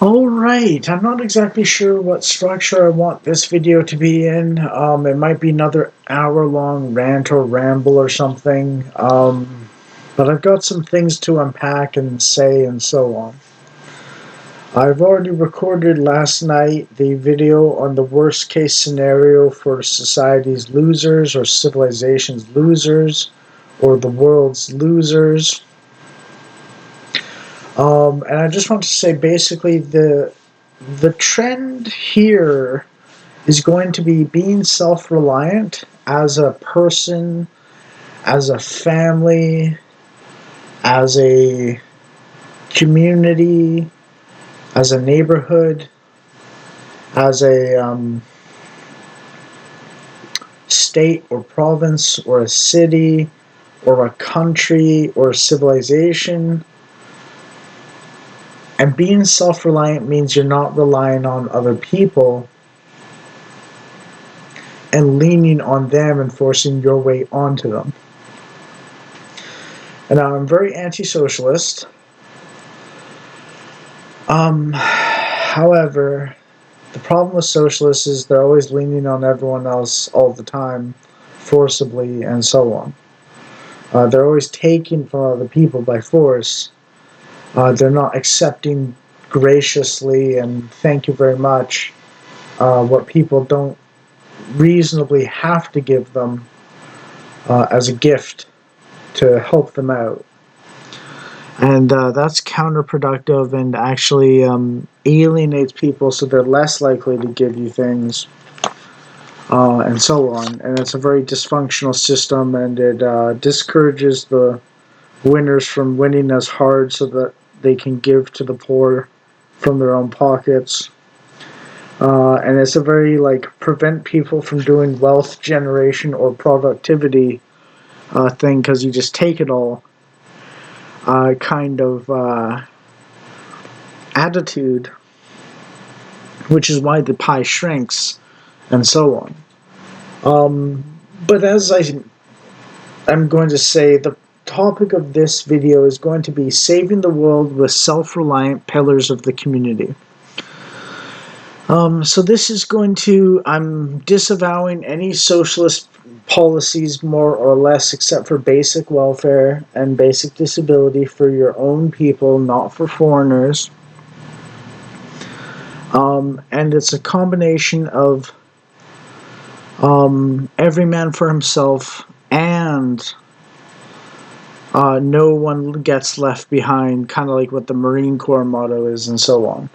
Alright, I'm not exactly sure what structure I want this video to be in. It might be another hour-long rant or ramble or something. But I've got some things to unpack and say and so on. I've already recorded last night the video on the worst case scenario for society's losers or civilization's losers or the world's losers. And I just want to say basically the trend here is going to be being self-reliant as a person, as a family, as a community, as a neighborhood, as a state or province or a city or a country or a civilization. And being self-reliant means you're not relying on other people and leaning on them and forcing your way onto them. And I'm very anti-socialist. However, the problem with socialists is they're always leaning on everyone else all the time, forcibly, and so on. They're always taking from other people by force. They're not accepting graciously and thank you very much what people don't reasonably have to give them as a gift to help them out. And that's counterproductive and actually alienates people, so they're less likely to give you things and so on. And it's a very dysfunctional system, and it discourages the winners from winning as hard so that they can give to the poor from their own pockets. And it's a very, prevent people from doing wealth generation or productivity thing, because you just take it all kind of attitude, which is why the pie shrinks and so on. But as I'm going to say, the topic of this video is going to be saving the world with self-reliant pillars of the community. So this is going to, I'm disavowing any socialist policies more or less except for basic welfare and basic disability for your own people, not for foreigners. And it's a combination of every man for himself and no one gets left behind, kind of like what the Marine Corps motto is and so on.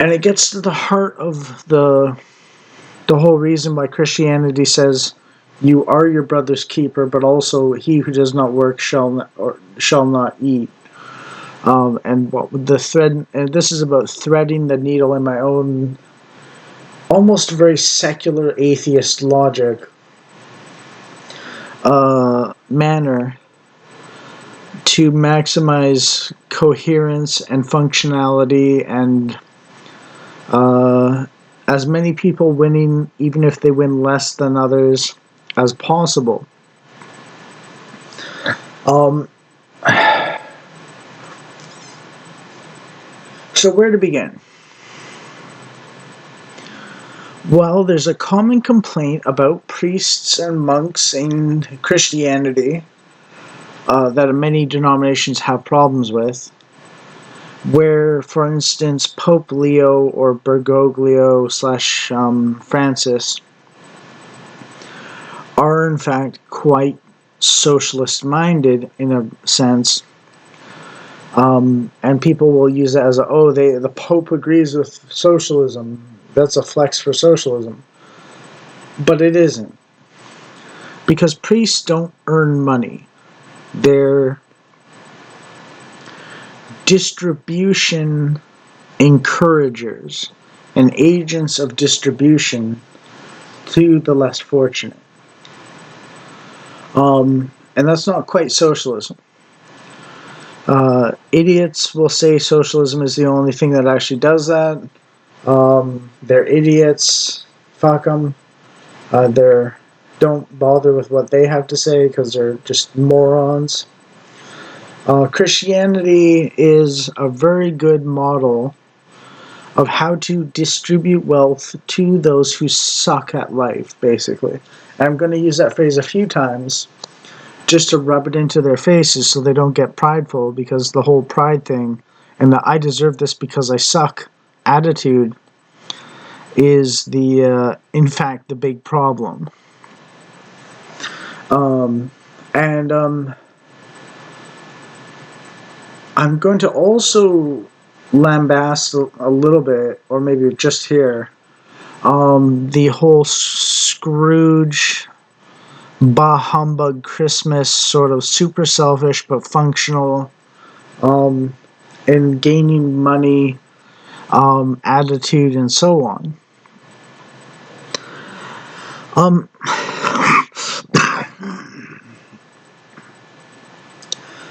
And it gets to the heart of the whole reason why Christianity says you are your brother's keeper, but also he who does not work shall not eat. And what the thread, and this is about threading the needle in my own almost very secular atheist logic manner to maximize coherence and functionality and as many people winning, even if they win less than others, as possible. So where to begin? Well, there's a common complaint about priests and monks in Christianity that many denominations have problems with, where, for instance, Pope Leo or Bergoglio / Francis are in fact quite socialist-minded in a sense, and people will use it as the Pope agrees with socialism. That's a flex for socialism. But it isn't. Because priests don't earn money. They're distribution encouragers and agents of distribution to the less fortunate. And that's not quite socialism. Idiots will say socialism is the only thing that actually does that. They're idiots. Fuck them. Don't bother with what they have to say because they're just morons. Christianity is a very good model of how to distribute wealth to those who suck at life, basically. And I'm going to use that phrase a few times just to rub it into their faces so they don't get prideful, because the whole pride thing and the I deserve this because I suck attitude is in fact the big problem. And I'm going to also lambast a little bit, or maybe just here, the whole Scrooge, bah humbug Christmas sort of super selfish but functional, and gaining money attitude and so on.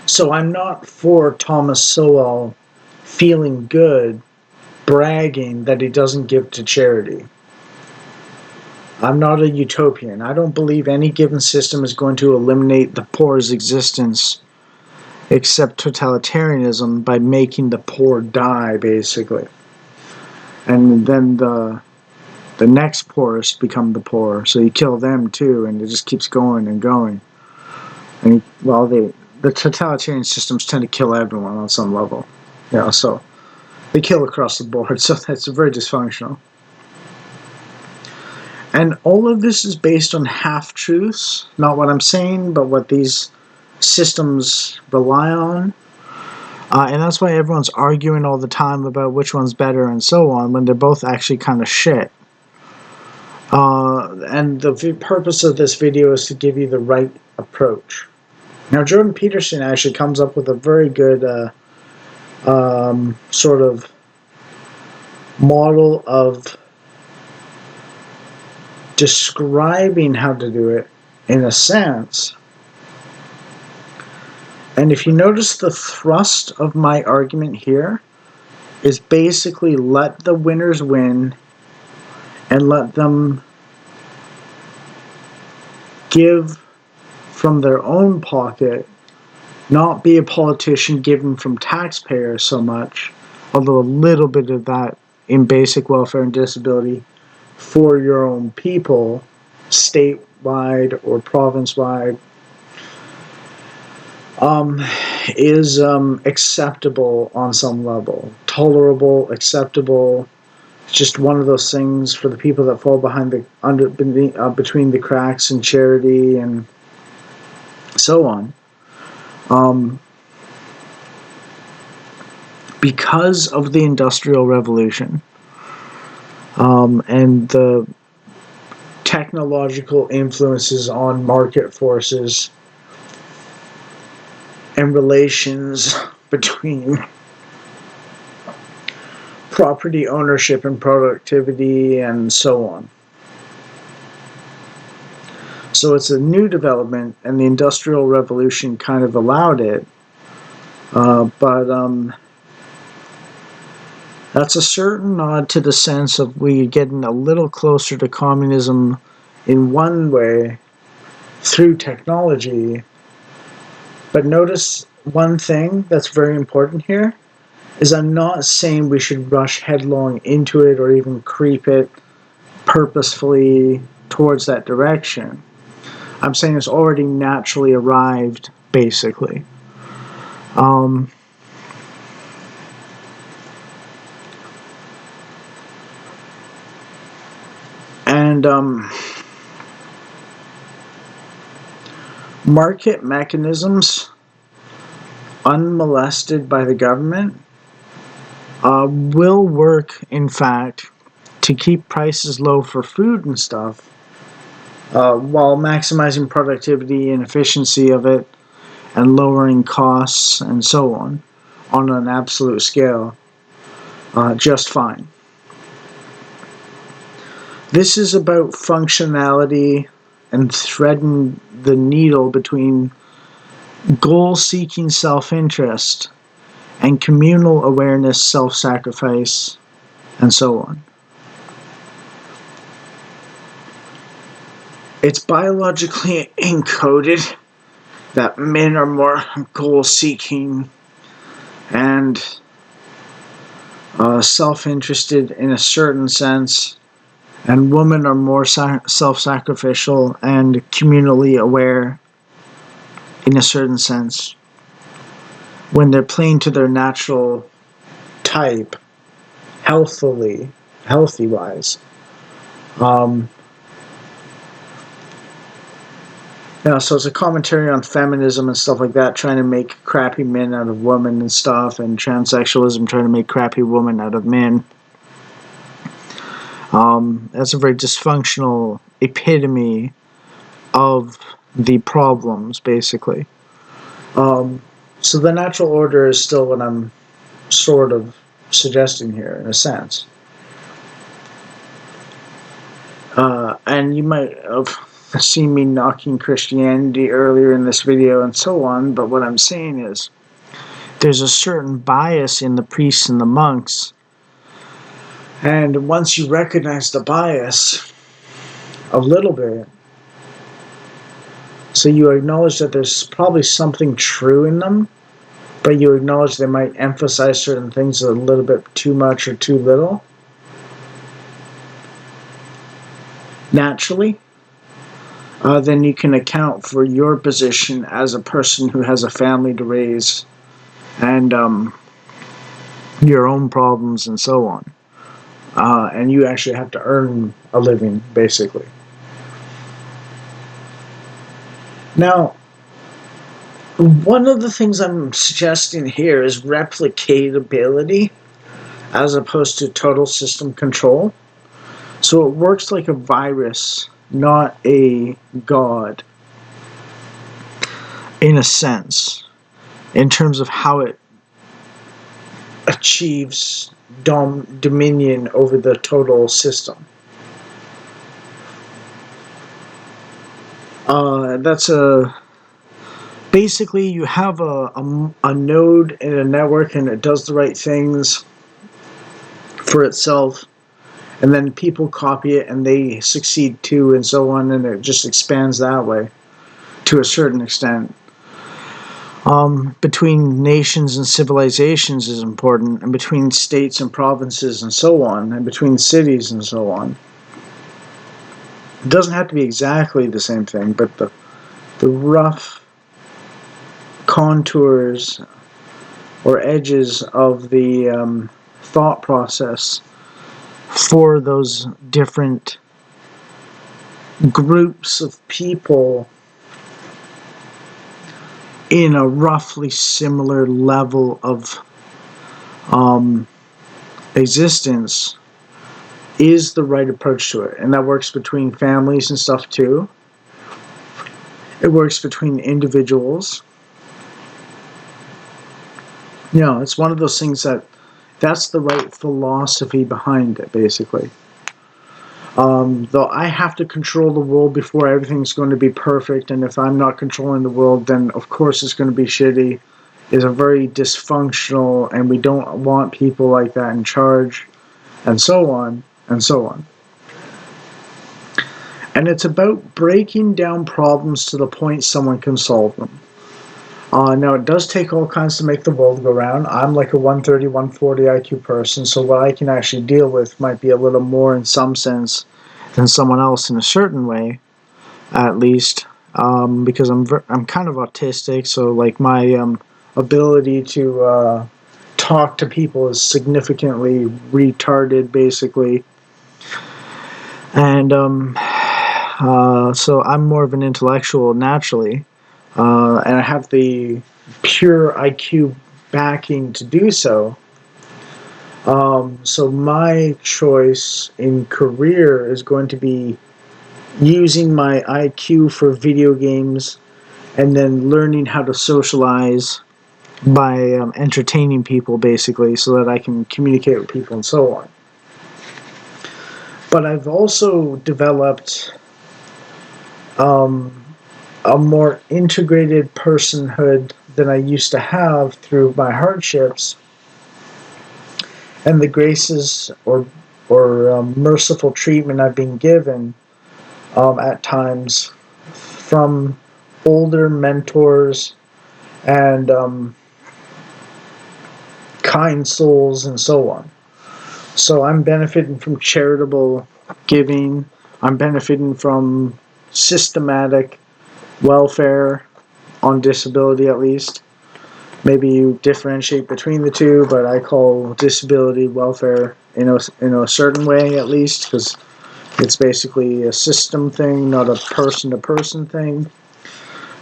So I'm not for Thomas Sowell feeling good, bragging that he doesn't give to charity. I'm not a utopian. I don't believe any given system is going to eliminate the poor's existence, except totalitarianism, by making the poor die, basically. And then the next poorest become the poor, so you kill them too, and it just keeps going and going. And well, the totalitarian systems tend to kill everyone on some level, so they kill across the board. So that's very dysfunctional. And all of this is based on half-truths, not what I'm saying, but what these systems rely on. And that's why everyone's arguing all the time about which one's better and so on, when they're both actually kind of shit. And the purpose of this video is to give you the right approach. Now, Jordan Peterson actually comes up with a very good sort of model of describing how to do it in a sense. And if you notice, the thrust of my argument here is basically let the winners win and let them give from their own pocket, not be a politician given from taxpayers so much, although a little bit of that in basic welfare and disability for your own people, statewide or province-wide, is acceptable on some level. Tolerable, acceptable. It's just one of those things for the people that fall behind between the cracks in charity and so on. Because of the Industrial Revolution and the technological influences on market forces and relations between property ownership and productivity and so on. So it's a new development, and the Industrial Revolution kind of allowed it, but that's a certain nod to the sense of we getting a little closer to communism in one way through technology. But notice one thing that's very important here is I'm not saying we should rush headlong into it or even creep it purposefully towards that direction. I'm saying it's already naturally arrived, basically. And market mechanisms, unmolested by the government, will work, in fact, to keep prices low for food and stuff, while maximizing productivity and efficiency of it and lowering costs and so on an absolute scale, just fine. This is about functionality and threading the needle between goal-seeking self-interest and communal awareness, self-sacrifice, and so on. It's biologically encoded that men are more goal-seeking and self-interested in a certain sense, and women are more self-sacrificial and communally aware in a certain sense when they're playing to their natural type, healthy wise. So it's a commentary on feminism and stuff like that, trying to make crappy men out of women and stuff, and transsexualism trying to make crappy women out of men. That's a very dysfunctional epitome of the problems, basically. So the natural order is still what I'm sort of suggesting here, in a sense. And you might have seen me knocking Christianity earlier in this video and so on, but what I'm saying is there's a certain bias in the priests and the monks, and once you recognize the bias a little bit, so you acknowledge that there's probably something true in them, but you acknowledge they might emphasize certain things a little bit too much or too little, naturally, then you can account for your position as a person who has a family to raise and your own problems and so on. And you actually have to earn a living, basically. Now, one of the things I'm suggesting here is replicatability as opposed to total system control. So it works like a virus, not a god, in a sense, in terms of how it achieves dominion over the total system. Basically you have a node in a network and it does the right things for itself, and then people copy it and they succeed too, and so on, and it just expands that way to a certain extent. Between nations and civilizations is important, and between states and provinces and so on, and between cities and so on. It doesn't have to be exactly the same thing, but the rough contours or edges of the thought process for those different groups of people in a roughly similar level of existence is the right approach to it. And that works between families and stuff too. It works between individuals. It's one of those things that's the right philosophy behind it, basically. Though I have to control the world before everything's going to be perfect, and if I'm not controlling the world, then of course it's going to be shitty. It's a very dysfunctional, and we don't want people like that in charge, and so on, and so on. And it's about breaking down problems to the point someone can solve them. Now, it does take all kinds to make the world go round. I'm like a 130, 140 IQ person, so what I can actually deal with might be a little more in some sense than someone else in a certain way, at least, because I'm kind of autistic, so like my ability to talk to people is significantly retarded, basically. And so I'm more of an intellectual naturally. And I have the pure IQ backing to do so. So my choice in career is going to be using my IQ for video games and then learning how to socialize by entertaining people, basically, so that I can communicate with people and so on. But I've also developed a more integrated personhood than I used to have through my hardships and the graces or merciful treatment I've been given at times from older mentors and kind souls and so on. So I'm benefiting from charitable giving. I'm benefiting from systematic welfare on disability, at least. Maybe you differentiate between the two, but I call disability welfare in a certain way, at least, because it's basically a system thing, not a person-to-person thing.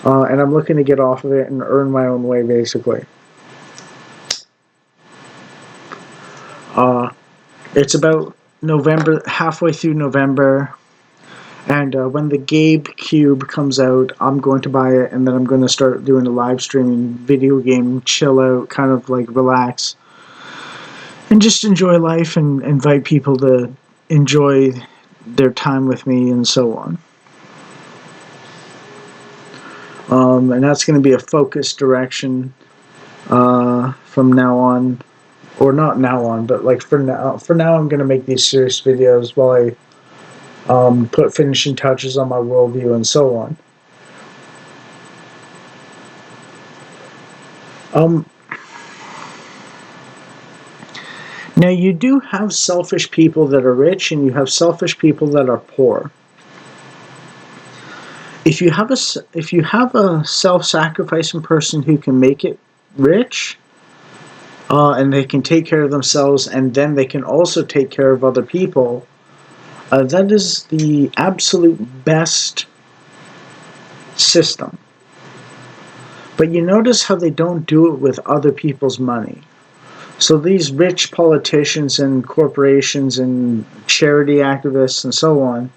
And I'm looking to get off of it and earn my own way, basically. It's about November, halfway through November, and when the Gabe Cube comes out, I'm going to buy it, and then I'm going to start doing a live streaming video game chill out, kind of like relax, and just enjoy life and invite people to enjoy their time with me and so on. And that's going to be a focused direction from now on, or not now on, but like for now. For now, I'm going to make these serious videos while I put finishing touches on my worldview and so on. Now, you do have selfish people that are rich, and you have selfish people that are poor. If you have a self-sacrificing person who can make it rich, and they can take care of themselves, and then they can also take care of other people, that is the absolute best system. But you notice how they don't do it with other people's money. So these rich politicians and corporations and charity activists and so on,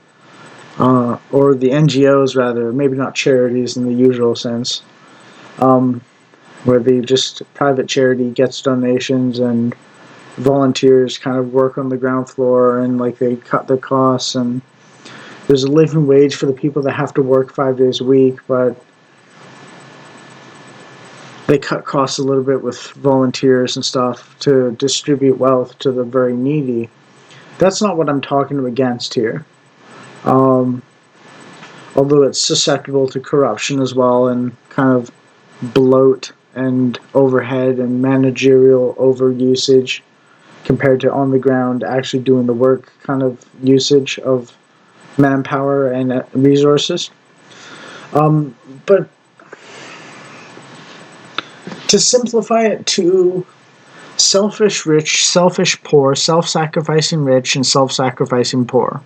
or the NGOs rather, maybe not charities in the usual sense, where they just private charity gets donations and volunteers kind of work on the ground floor and like they cut their costs, and there's a living wage for the people that have to work 5 days a week, but they cut costs a little bit with volunteers and stuff to distribute wealth to the very needy. That's not what I'm talking against here. Although it's susceptible to corruption as well, and kind of bloat and overhead and managerial overusage compared to on the ground actually doing the work kind of usage of manpower and resources. But to simplify it to selfish rich, selfish poor, self-sacrificing rich, and self-sacrificing poor.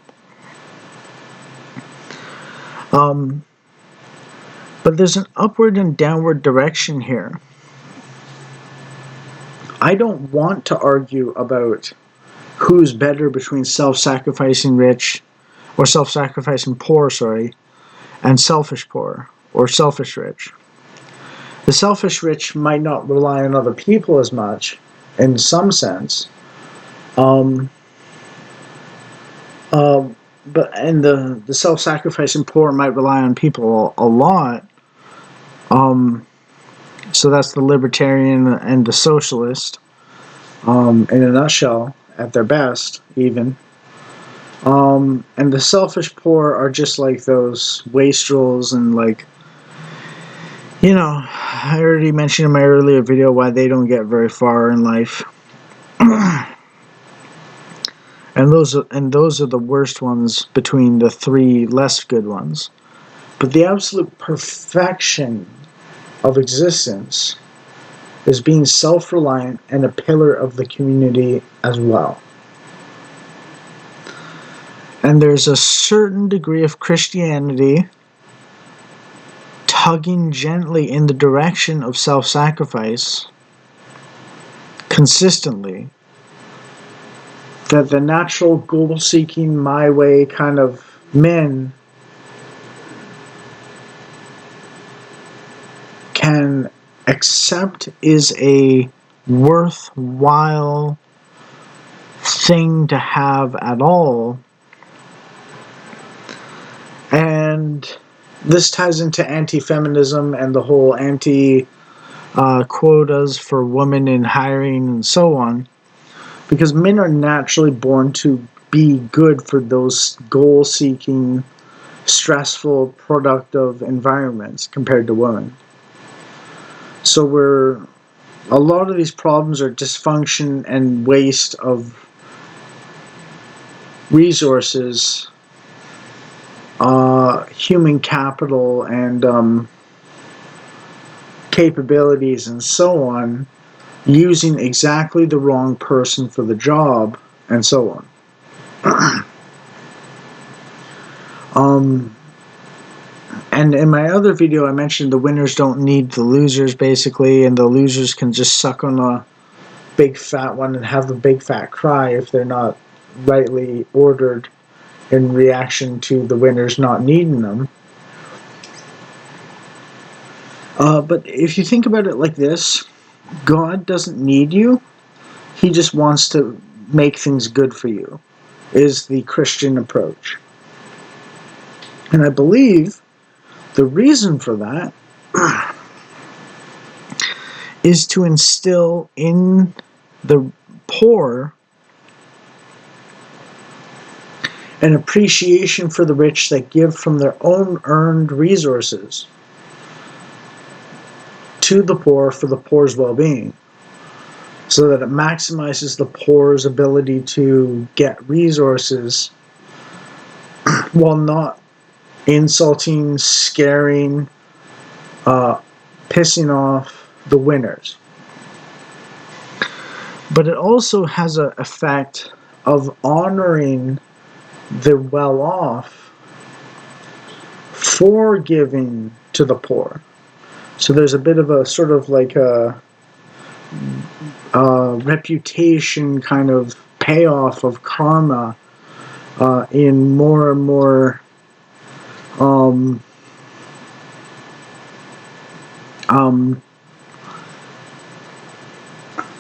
But there's an upward and downward direction here. I don't want to argue about who's better between self-sacrificing rich, or self-sacrificing poor, and selfish poor, or selfish rich. The selfish rich might not rely on other people as much, in some sense. But the self-sacrificing poor might rely on people a lot. So that's the libertarian and the socialist, in a nutshell, at their best, even. And the selfish poor are just like those wastrels and like, I already mentioned in my earlier video why they don't get very far in life. And those are the worst ones between the three less good ones. But the absolute perfection of existence is being self-reliant and a pillar of the community as well. And there's a certain degree of Christianity tugging gently in the direction of self-sacrifice consistently, that the natural goal-seeking, my way kind of men can accept is a worthwhile thing to have at all. And this ties into anti-feminism and the whole anti-quotas for women in hiring and so on. Because men are naturally born to be good for those goal-seeking, stressful, productive environments compared to women. So a lot of these problems are dysfunction and waste of resources, human capital, and capabilities, and so on, using exactly the wrong person for the job, and so on. And in my other video, I mentioned the winners don't need the losers, basically, and the losers can just suck on a big fat one and have the big fat cry if they're not rightly ordered in reaction to the winners not needing them. But if you think about it like this, God doesn't need you. He just wants to make things good for you, is the Christian approach. And I believe the reason for that is to instill in the poor an appreciation for the rich that give from their own earned resources to the poor for the poor's well-being, so that it maximizes the poor's ability to get resources while not insulting, scaring, pissing off the winners. But it also has an effect of honoring the well-off for giving to the poor. So there's a bit of a sort of like a reputation kind of payoff of karma in more and more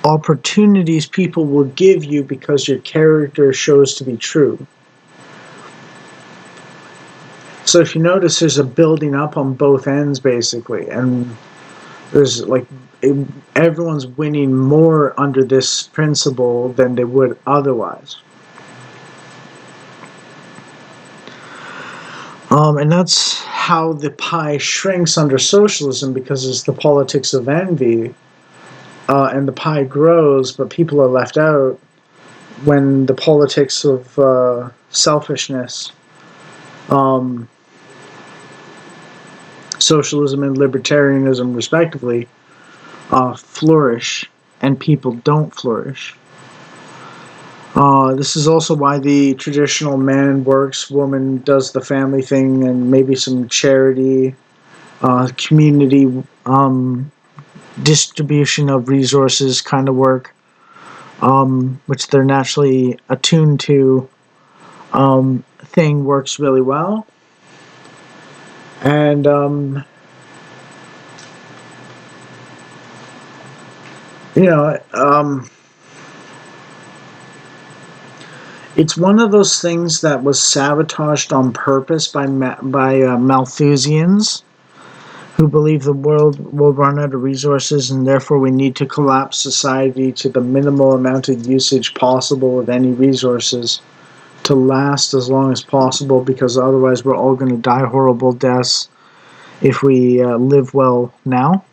opportunities people will give you because your character shows to be true. So if you notice, there's a building up on both ends, basically, and there's like everyone's winning more under this principle than they would otherwise. And that's how the pie shrinks under socialism, because it's the politics of envy, and the pie grows, but people are left out when the politics of selfishness, socialism and libertarianism, respectively, flourish, and people don't flourish. This is also why the traditional man works, woman does the family thing, and maybe some charity, community distribution of resources kind of work, which they're naturally attuned to, thing works really well. And it's one of those things that was sabotaged on purpose by Malthusians, who believe the world will run out of resources and therefore we need to collapse society to the minimal amount of usage possible of any resources to last as long as possible, because otherwise we're all going to die horrible deaths if we live well now.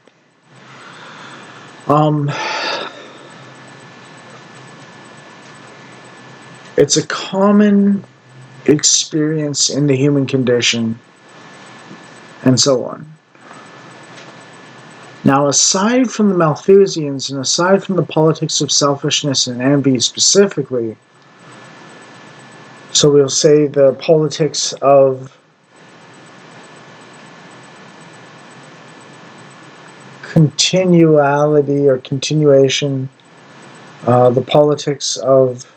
It's a common experience in the human condition, and so on. Now, aside from the Malthusians, and aside from the politics of selfishness and envy specifically, so we'll say the politics of continuality or continuation, the politics of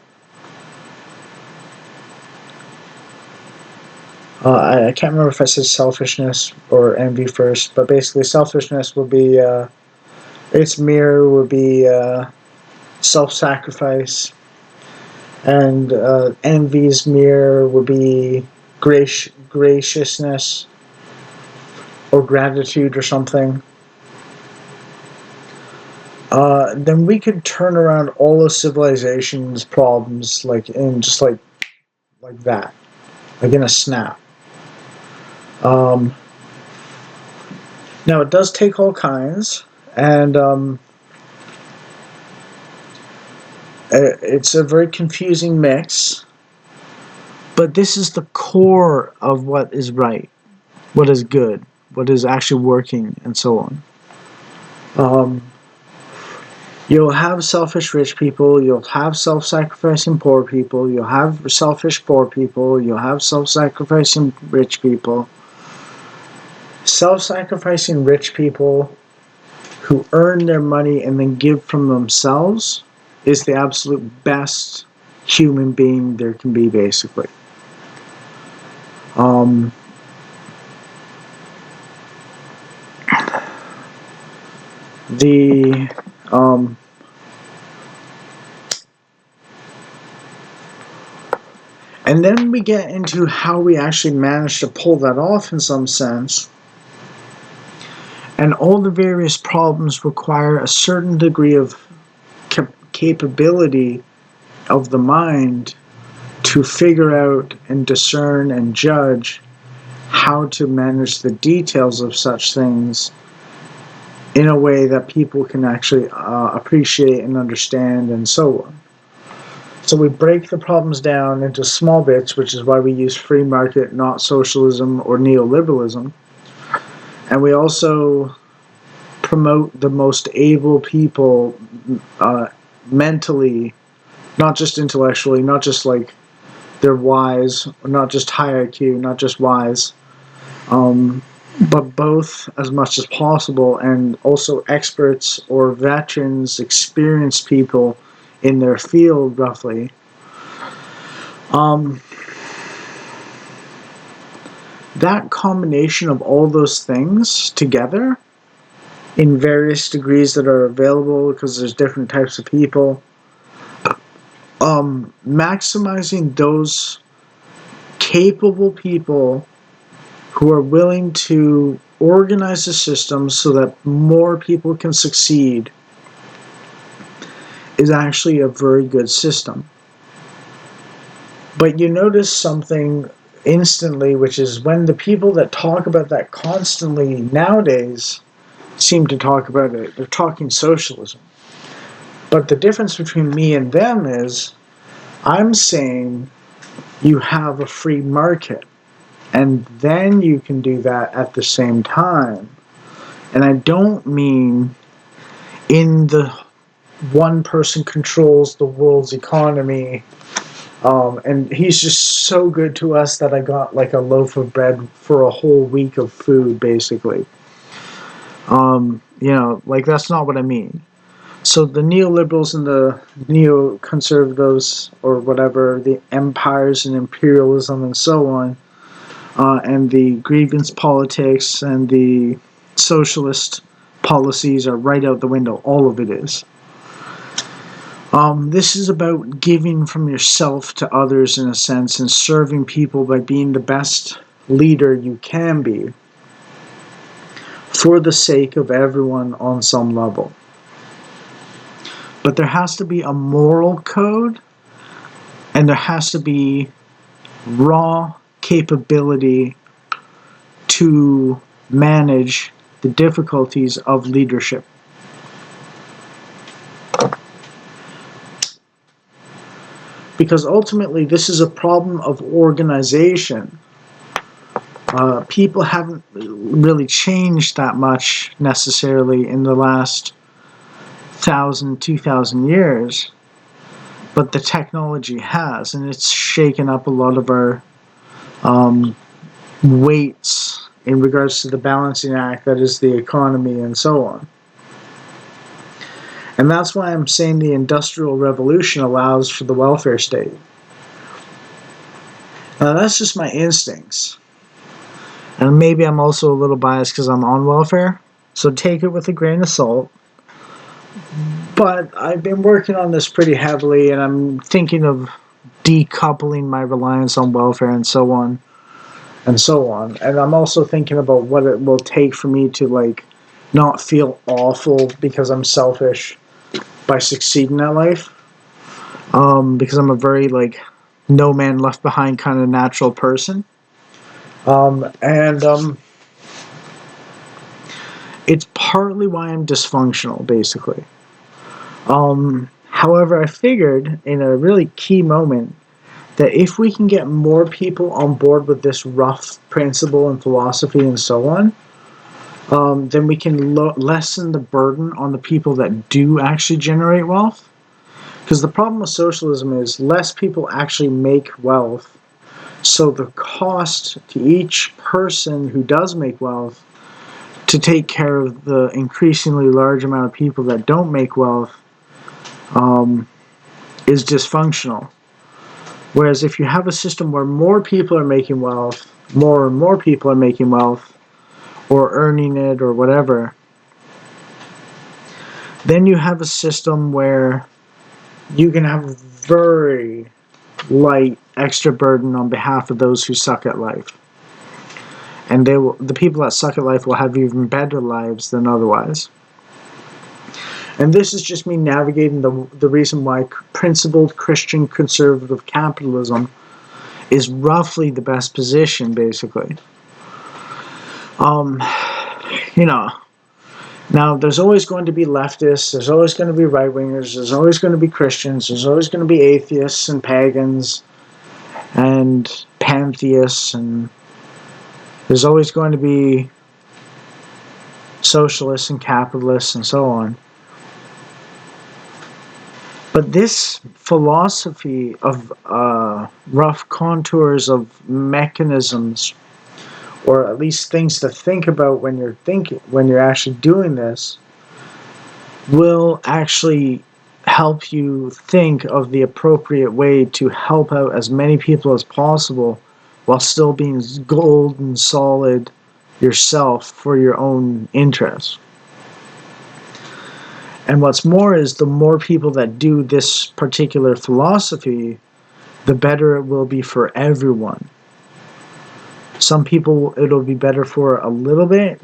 I can't remember if I said selfishness or envy first, but basically selfishness will be its mirror will be self-sacrifice, and envy's mirror will be graciousness or gratitude or something. Then we could turn around all of civilization's problems like in just like that, like in a snap. Um, Now, it does take all kinds, and it's a very confusing mix, but this is the core of what is right, what is good, what is actually working, and so on. Um, you'll have selfish rich people, you'll have self sacrificing poor people, you'll have selfish poor people, you'll have self sacrificing rich people. Self sacrificing rich people who earn their money and then give from themselves is the absolute best human being there can be, basically. Um, the um, and then we get into how we actually manage to pull that off in some sense. And all the various problems require a certain degree of capability of the mind to figure out and discern and judge how to manage the details of such things in a way that people can actually appreciate and understand, and so on. So we break the problems down into small bits, which is why we use free market, not socialism or neoliberalism. And we also promote the most able people mentally, not just intellectually, not just like they're wise, not just high IQ, not just wise, but both as much as possible, and also experts or veterans, experienced people in their field, roughly. Um, that combination of all those things together in various degrees that are available because there's different types of people, maximizing those capable people who are willing to organize the system so that more people can succeed is actually a very good system. But you notice something instantly, which is when the people that talk about that constantly nowadays seem to talk about it, they're talking socialism. But the difference between me and them is I'm saying you have a free market, and then you can do that at the same time. And I don't mean in the one person controls the world's economy, and he's just so good to us that I got like a loaf of bread for a whole week of food, basically. Like that's not what I mean. So the neoliberals and the neoconservatives, or whatever, the empires and imperialism and so on, and the grievance politics and the socialist policies are right out the window. All of it is. This is about giving from yourself to others in a sense, and serving people by being the best leader you can be for the sake of everyone on some level. But there has to be a moral code, and there has to be raw capability to manage the difficulties of leadership. Because ultimately, this is a problem of organization. People haven't really changed that much necessarily in the last 2,000 years, but the technology has, and it's shaken up a lot of our weights in regards to the balancing act that is the economy and so on. And that's why I'm saying the Industrial Revolution allows for the welfare state. Now, that's just my instincts. And maybe I'm also a little biased because I'm on welfare, so take it with a grain of salt. But I've been working on this pretty heavily, and I'm thinking of decoupling my reliance on welfare and so on. And so on. And I'm also thinking about what it will take for me to, like, not feel awful because I'm selfish by succeeding at life. Because I'm a very, like, no man left behind kind of natural person. And it's partly why I'm dysfunctional, basically. However, I figured in a really key moment that if we can get more people on board with this rough principle and philosophy and so on, then we can lessen the burden on the people that do actually generate wealth. Because the problem with socialism is less people actually make wealth, so the cost to each person who does make wealth to take care of the increasingly large amount of people that don't make wealth um, is dysfunctional. Whereas if you have a system where more people are making wealth, more and more people are making wealth, or earning it, or whatever, then you have a system where you can have a very light extra burden on behalf of those who suck at life. And the people that suck at life will have even better lives than otherwise. And this is just me navigating the reason why principled Christian conservative capitalism is roughly the best position, basically. Um, you know, now there's always going to be leftists, there's always going to be right-wingers, there's always going to be Christians, there's always going to be atheists and pagans and pantheists, and there's always going to be socialists and capitalists and so on. But this philosophy of rough contours of mechanisms, or at least things to think about when you're actually doing this, will actually help you think of the appropriate way to help out as many people as possible while still being gold and solid yourself for your own interests. And what's more is the more people that do this particular philosophy, the better it will be for everyone. Some people it'll be better for a little bit.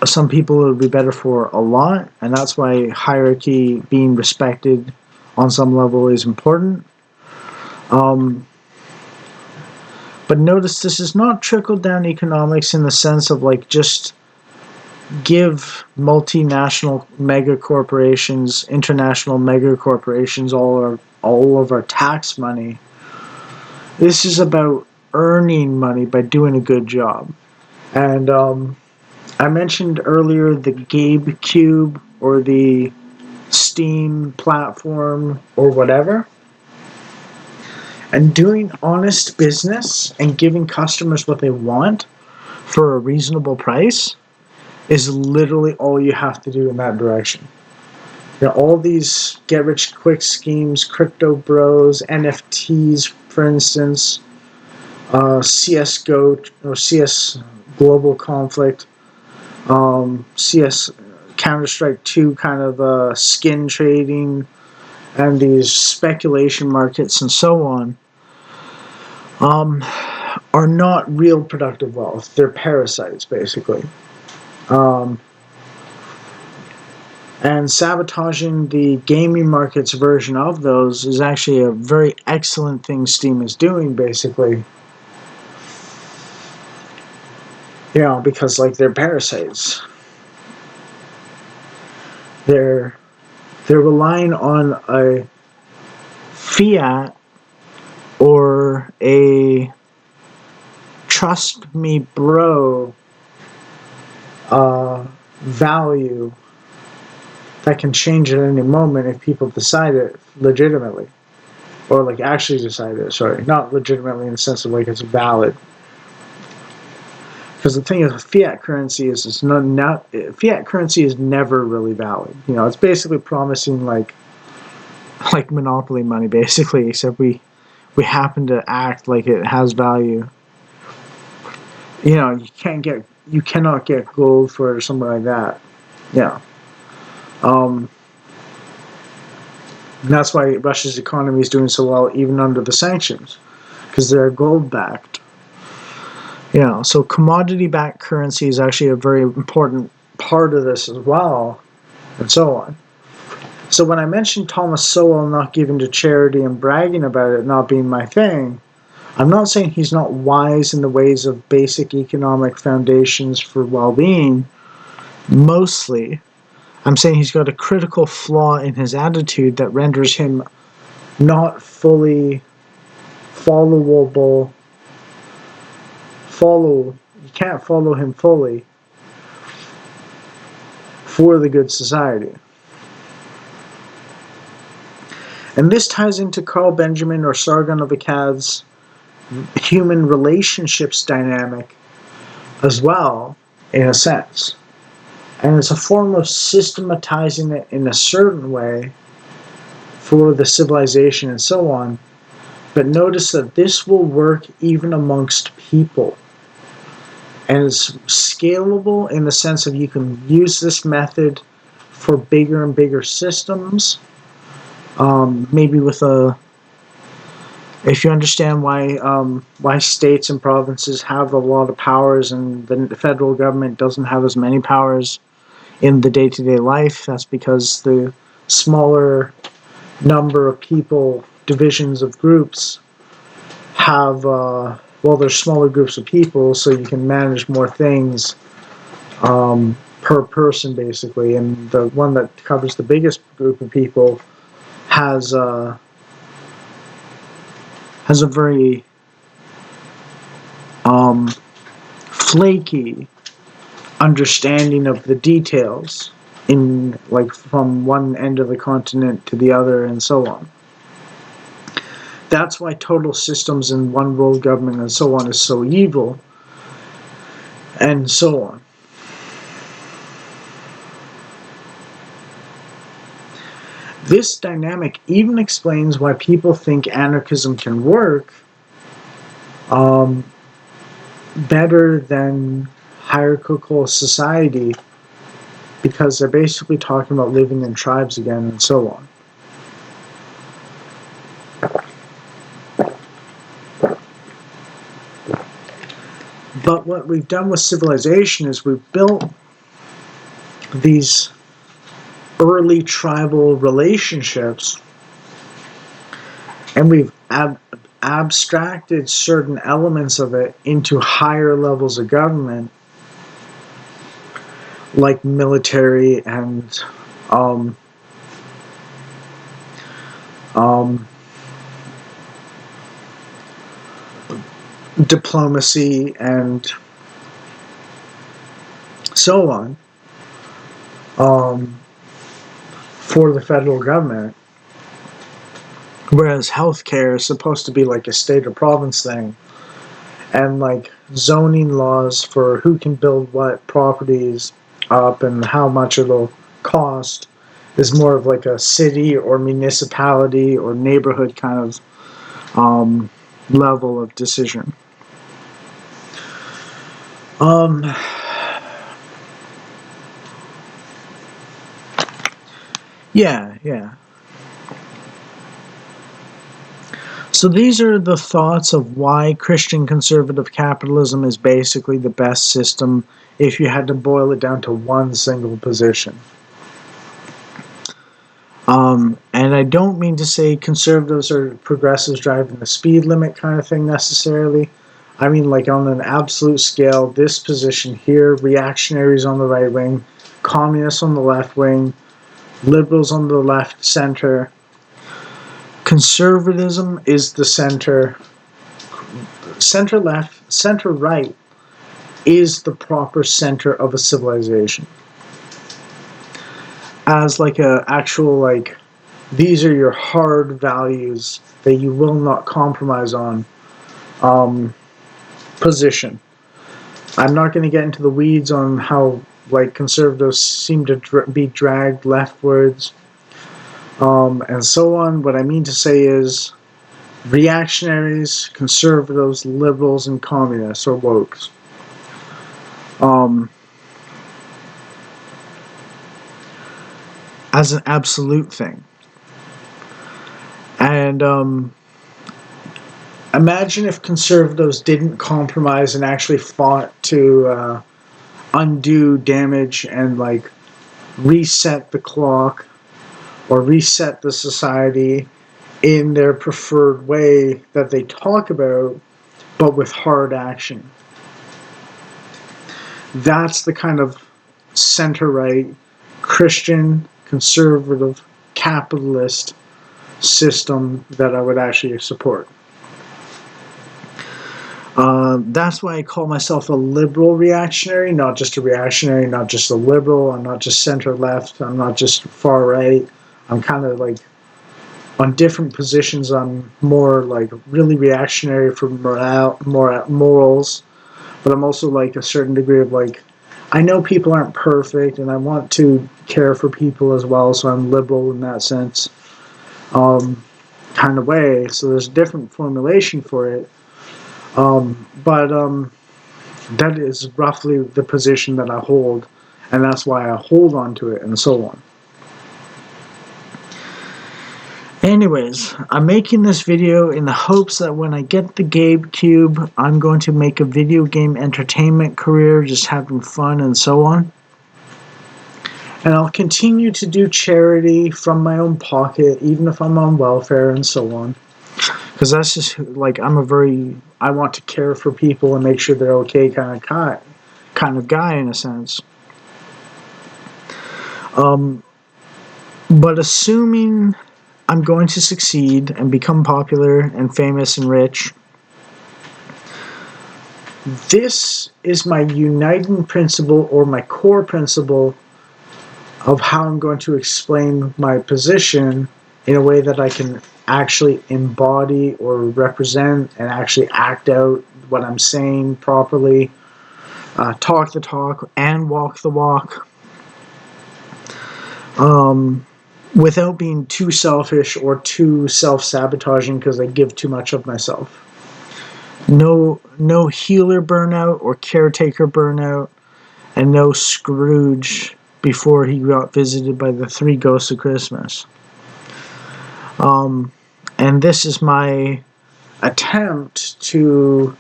Some people it'll be better for a lot. And that's why hierarchy being respected on some level is important. But notice this is not trickle down economics in the sense of like just give multinational mega corporations, international mega corporations all of our tax money. This is about earning money by doing a good job. And I mentioned earlier the Gabe Cube or the Steam platform or whatever. And doing honest business and giving customers what they want for a reasonable price is literally all you have to do in that direction. You know, all these get rich quick schemes, crypto bros, NFTs, for instance, CS:GO or CS Global Conflict, CS Counter-Strike 2 kind of skin trading, and these speculation markets and so on, are not real productive wealth. They're parasites, basically. And sabotaging the gaming market's version of those is actually a very excellent thing Steam is doing, basically. You know, because like they're parasites. They're relying on a fiat or a trust me bro value that can change at any moment if people decide it legitimately. Or like actually decide it, sorry. Not legitimately in the sense of like it's valid. Because the thing is, fiat currency is fiat currency is never really valid. You know, it's basically promising like monopoly money, basically, except we happen to act like it has value. You know, you cannot get gold for something like that. Yeah. And that's why Russia's economy is doing so well even under the sanctions, because they're gold backed. You know, so commodity backed currency is actually a very important part of this as well, and so on. So when I mentioned Thomas Sowell not giving to charity and bragging about it not being my thing, I'm not saying he's not wise in the ways of basic economic foundations for well-being, mostly. I'm saying he's got a critical flaw in his attitude that renders him not fully followable. You can't follow him fully for the good society. And this ties into Carl Benjamin or Sargon of Akkad's human relationships dynamic as well, in a sense. And it's a form of systematizing it in a certain way for the civilization and so on. But notice that this will work even amongst people. And it's scalable in the sense of you can use this method for bigger and bigger systems. Maybe with if you understand why states and provinces have a lot of powers and the federal government doesn't have as many powers in the day-to-day life, that's because the smaller number of people, divisions of groups, have, there's smaller groups of people, so you can manage more things per person, basically. And the one that covers the biggest group of people has a very flaky understanding of the details in, like, from one end of the continent to the other and so on. That's why total systems and one world government and so on is so evil, and so on. This dynamic even explains why people think anarchism can work better than hierarchical society, because they're basically talking about living in tribes again and so on. But what we've done with civilization is we've built these early tribal relationships, and we've abstracted certain elements of it into higher levels of government, like military and diplomacy and so on, for the federal government. Whereas healthcare is supposed to be like a state or province thing, and like zoning laws for who can build what properties up and how much it'll cost is more of like a city or municipality or neighborhood kind of level of decision. Yeah. So these are the thoughts of why Christian conservative capitalism is basically the best system if you had to boil it down to one single position. And I don't mean to say conservatives or progressives driving the speed limit kind of thing necessarily. I mean, like, on an absolute scale, this position here, reactionaries on the right wing, communists on the left wing, liberals on the left center. Conservatism is the center. Center left, center right is the proper center of a civilization. As like a actual, like, these are your hard values that you will not compromise on position. I'm not going to get into the weeds on how, like, conservatives seem to be dragged leftwards and so on. What I mean to say is reactionaries, conservatives, liberals, and communists, or wokes. As an absolute thing. And imagine if conservatives didn't compromise and actually fought to undo damage and, like, reset the clock or reset the society in their preferred way that they talk about, but with hard action. That's the kind of center-right, Christian, conservative, capitalist system that I would actually support. That's why I call myself a liberal reactionary, not just a reactionary, not just a liberal. I'm not just center-left. I'm not just far-right. I'm kind of like on different positions. I'm more like really reactionary for morals, but I'm also like a certain degree of like, I know people aren't perfect, and I want to care for people as well, so I'm liberal in that sense, kind of way. So there's a different formulation for it, but that is roughly the position that I hold, and that's why I hold on to it, and so on. Anyways, I'm making this video in the hopes that when I get the GameCube, I'm going to make a video game entertainment career, just having fun and so on. And I'll continue to do charity from my own pocket, even if I'm on welfare and so on. Because that's just, like, I want to care for people and make sure they're okay kind of guy in a sense. But assuming I'm going to succeed and become popular and famous and rich, this is my uniting principle, or my core principle, of how I'm going to explain my position in a way that I can actually embody or represent and actually act out what I'm saying properly, talk the talk and walk the walk, without being too selfish or too self-sabotaging because I give too much of myself. No healer burnout or caretaker burnout, and no Scrooge before he got visited by the three ghosts of Christmas. And this is my attempt to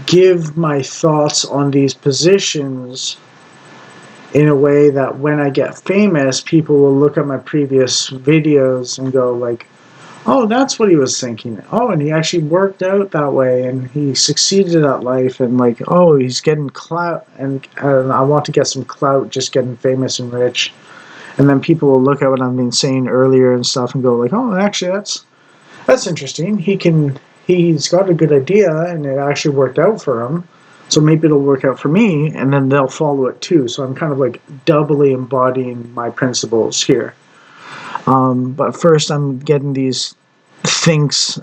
give my thoughts on these positions in a way that when I get famous, people will look at my previous videos and go like, oh, that's what he was thinking. Oh, and he actually worked out that way, and he succeeded at life, and like, oh, he's getting clout, and I want to get some clout just getting famous and rich. And then people will look at what I've been saying earlier and stuff and go like, oh, actually, that's interesting. He's got a good idea, and it actually worked out for him. So maybe it'll work out for me, and then they'll follow it too. So I'm kind of like doubly embodying my principles here. But first, I'm getting these thoughts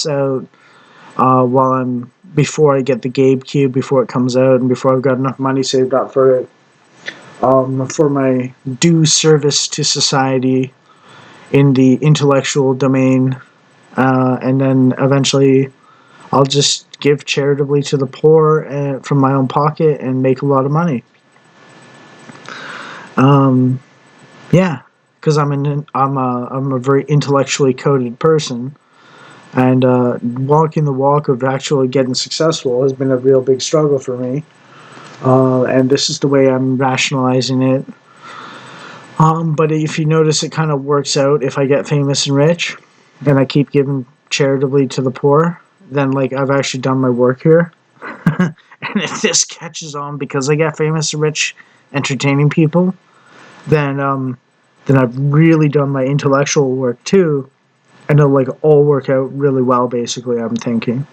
out before I get the GameCube, before it comes out, and before I've got enough money saved up for it, for my due service to society in the intellectual domain, and then eventually I'll just give charitably to the poor from my own pocket and make a lot of money. Yeah, because I'm a very intellectually coded person, and walking the walk of actually getting successful has been a real big struggle for me. And this is the way I'm rationalizing it. But if you notice, it kind of works out. If I get famous and rich, and I keep giving charitably to the poor, then like I've actually done my work here. And if this catches on because I get famous and rich entertaining people, then I've really done my intellectual work too, and it'll like all work out really well. Basically, I'm thinking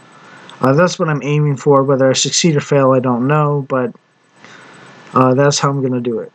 that's what I'm aiming for. Whether I succeed or fail, I don't know, but that's how I'm gonna do it.